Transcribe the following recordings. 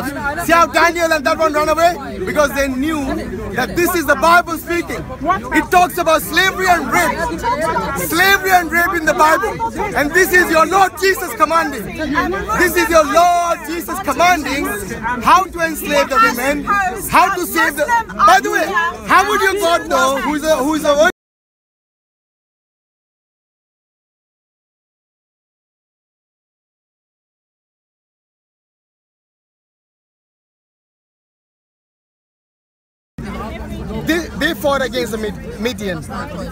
yourself. See how Daniel and that one ran away? Because they knew that this is the Bible speaking. It talks about slavery and rape. Slavery and rape in the Bible. And this is your Lord Jesus commanding. This is your Lord Jesus commanding how to enslave the women, how to save the... By the way, how would your God know who is a virgin? They fought against the Midian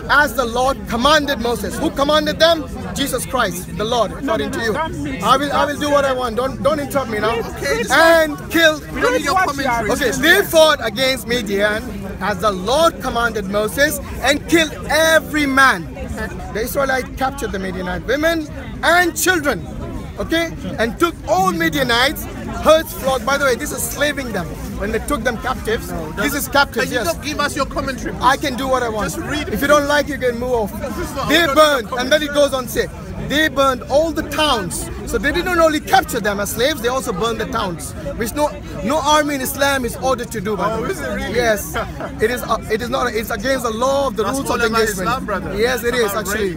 as the Lord commanded Moses. Who commanded them? Jesus Christ, the Lord, according to you. I will do what I want. Don't interrupt me now. And kill. We don't need your commentary. Okay, they fought against Midian as the Lord commanded Moses and killed every man. The Israelites captured the Midianite women and children. Okay, and took all Midianites, herds, flocks. By the way, this is slaving them. When they took them captives, this is captives. Can you not give us your commentary, please? I can do what I want. Just read it. If you don't like, you can move off. They burned, and then it goes on to say, they burned all the towns. So they didn't only capture them as slaves, they also burned the towns, which no army in Islam is ordered to do. By the way. Is it really? Yes, it is not. It's against the law of the rules of engagement. Islam, brother. Yes, it is actually.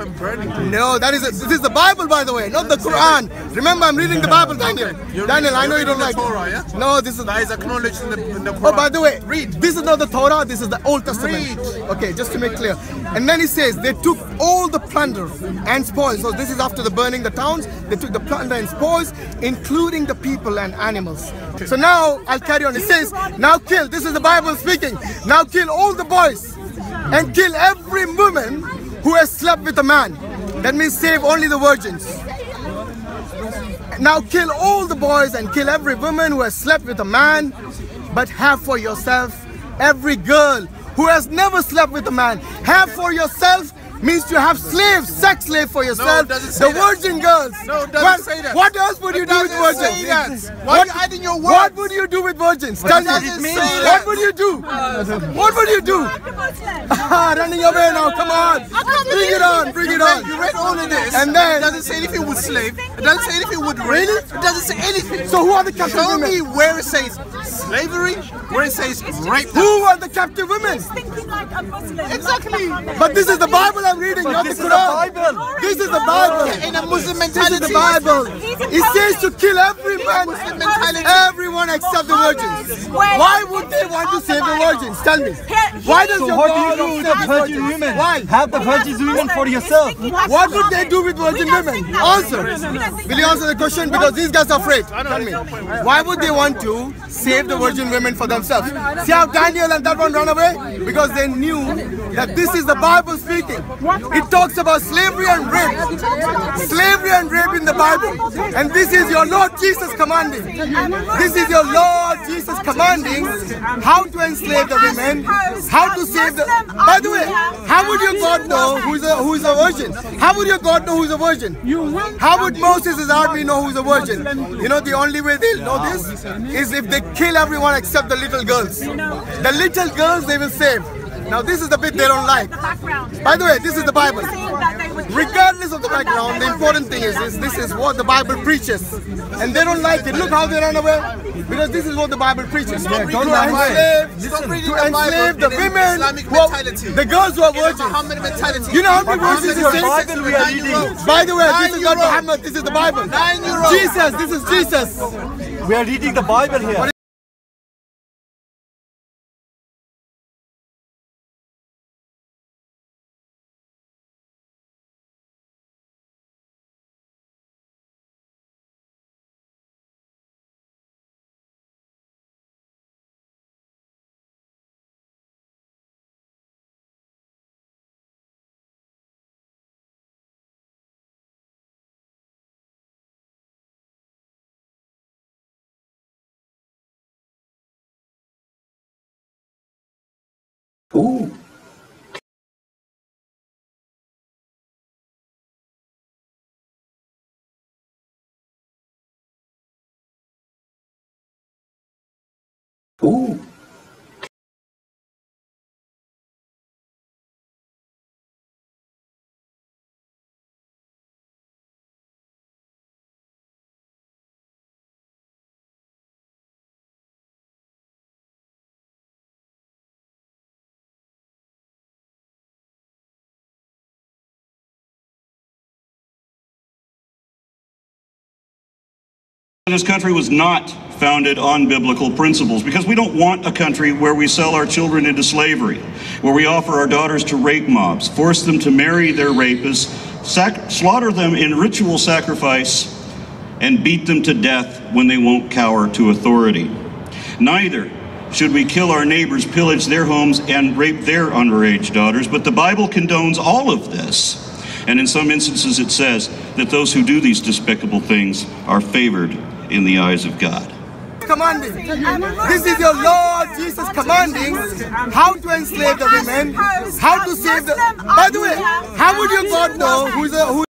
No, this is the Bible, by the way, not the Quran. Remember, I'm reading the Bible, Daniel. Daniel, I know you don't like Torah, yeah? No, this is that is acknowledged in the Quran. Oh, by the way, read. This is not the Torah, this is the Old Testament. Read. Okay, just to make clear. And then he says, they took all the plunder and spoils. So this is after the burning the towns. They took the plunder and spoils, including the people and animals. So now, I'll carry on. It says, now kill. This is the Bible speaking. Now kill all the boys and kill every woman who has slept with a man. That means save only the virgins. Now kill all the boys and kill every woman who has slept with a man, but have for yourself every girl who has never slept with a man. Have for yourself means to have slaves, sex slave for yourself. No, the virgin girls. No, it doesn't say that. What else would you do with virgins? Why are you adding your words? What would you do with virgins? Tell me. What would you do? What would you do? Running away now, come on. Bring it on, bring it on. You read all of this. And then it doesn't say anything with slave. It doesn't say anything with rape. Really? It doesn't say anything. So who are the captive Show women? me where it says slavery, where it says rape. Who are the captive women? Exactly. But this is the Bible I'm reading, not the Quran. This is the Bible. In a Muslim mentality. This is the Bible. It says to kill every man, everyone except the virgins. Why would they want to save the virgins? Tell me. Why does your God save the virgin women? Why? Have the virgin women for yourself. What would they do with virgin women? Answer. Will you answer the question? Because these guys are afraid. Tell me. Why would they want to save the virgin women for themselves? See how Daniel and that one ran away? Because they knew that this is the Bible speaking. It talks about slavery and rape. Slavery and rape in the Bible. And this is your Lord Jesus commanding. This is your Lord Jesus commanding how to enslave the women, how to save the... By the way, how would your God know who is a virgin? How would your God know who is a virgin? How would Moses' army know who is a virgin? You know, the only way they'll know this is if they kill everyone except the little girls. The little girls they will save. Now this is the bit they don't like. By the way, this is the Bible. Regardless of the background, the important thing is this is what the Bible preaches. And they don't like it. Look how they run away. Because this is what the Bible preaches. To enslave the women, the girls who are virgins. You know how many verses it says? By the way, this is not Muhammad, this is the Bible. Jesus, this is Jesus. We are reading the Bible here. Ooh. Ooh. This country was not founded on biblical principles because we don't want a country where we sell our children into slavery, where we offer our daughters to rape mobs, force them to marry their rapists, slaughter them in ritual sacrifice, and beat them to death when they won't cower to authority. Neither should we kill our neighbors, pillage their homes, and rape their underage daughters, but the Bible condones all of this. And in some instances it says that those who do these despicable things are favored in the eyes of God. Commanding. This is your Lord Jesus commanding how to enslave the women, how to save the... By the way, how would your God know who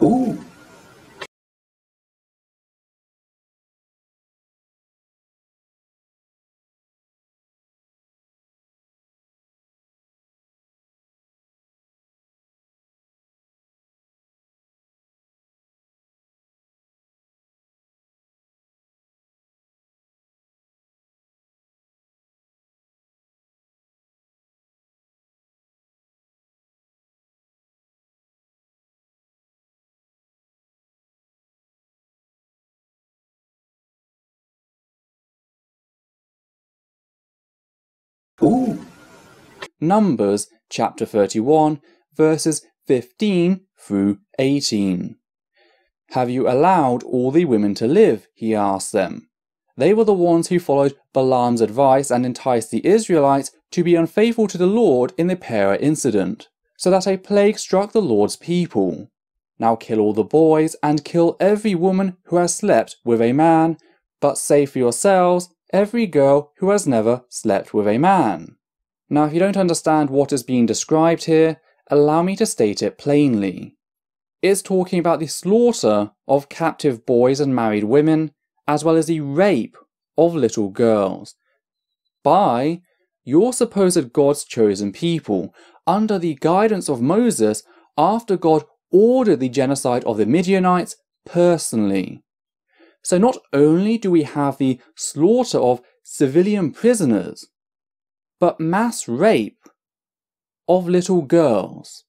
Ooh. Ooh. Numbers chapter 31, verses 15 through 18. Have you allowed all the women to live? He asked them. They were the ones who followed Balaam's advice and enticed the Israelites to be unfaithful to the Lord in the Peah incident, so that a plague struck the Lord's people. Now kill all the boys and kill every woman who has slept with a man, but save for yourselves every girl who has never slept with a man. Now, if you don't understand what is being described here, allow me to state it plainly. It's talking about the slaughter of captive boys and married women, as well as the rape of little girls, by your supposed God's chosen people, under the guidance of Moses, after God ordered the genocide of the Midianites personally. So not only do we have the slaughter of civilian prisoners, but mass rape of little girls.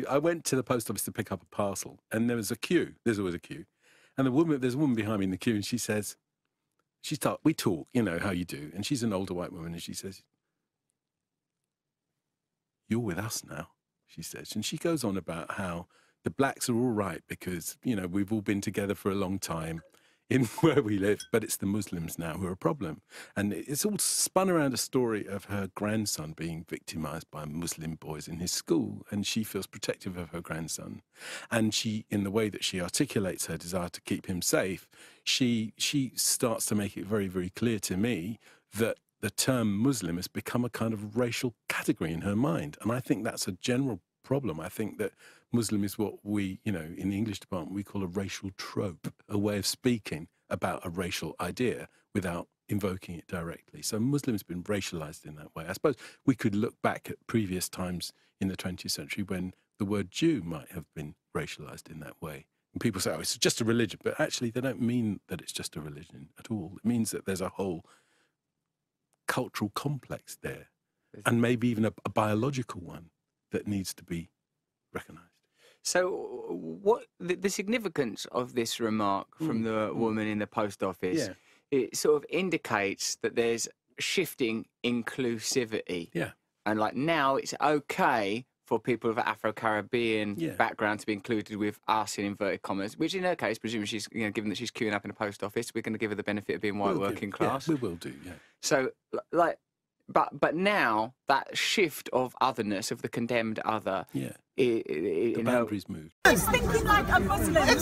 I went to the post office to pick up a parcel, and there was a queue. There's always a queue. And there's a woman behind me in the queue, and she says, we talk, you know, how you do. And she's an older white woman, and she says, "You're with us now," she says. And she goes on about how the blacks are all right because, you know, we've all been together for a long time in where we live, but it's the Muslims now who are a problem. And it's all spun around a story of her grandson being victimized by Muslim boys in his school, and she feels protective of her grandson. And she, in the way that she articulates her desire to keep him safe, she starts to make it very, very clear to me that the term Muslim has become a kind of racial category in her mind. And I think that's a general problem. I think that Muslim is what we, you know, in the English department, we call a racial trope, a way of speaking about a racial idea without invoking it directly. So Muslim's been racialized in that way. I suppose we could look back at previous times in the 20th century when the word Jew might have been racialized in that way. And people say, oh, it's just a religion. But actually, they don't mean that it's just a religion at all. It means that there's a whole cultural complex there, and maybe even a biological one that needs to be recognized. So what the significance of this remark from the woman in the post office, it sort of indicates that there's shifting inclusivity. Yeah. And like now it's okay for people of Afro-Caribbean background to be included with us in inverted commas, which in her case, presumably she's, you know, given that she's queuing up in a post office, we're going to give her the benefit of being white working class. Yeah, we will do, yeah. So, like, but now that shift of otherness, of the condemned other, the boundaries moved. He's thinking like a Muslim.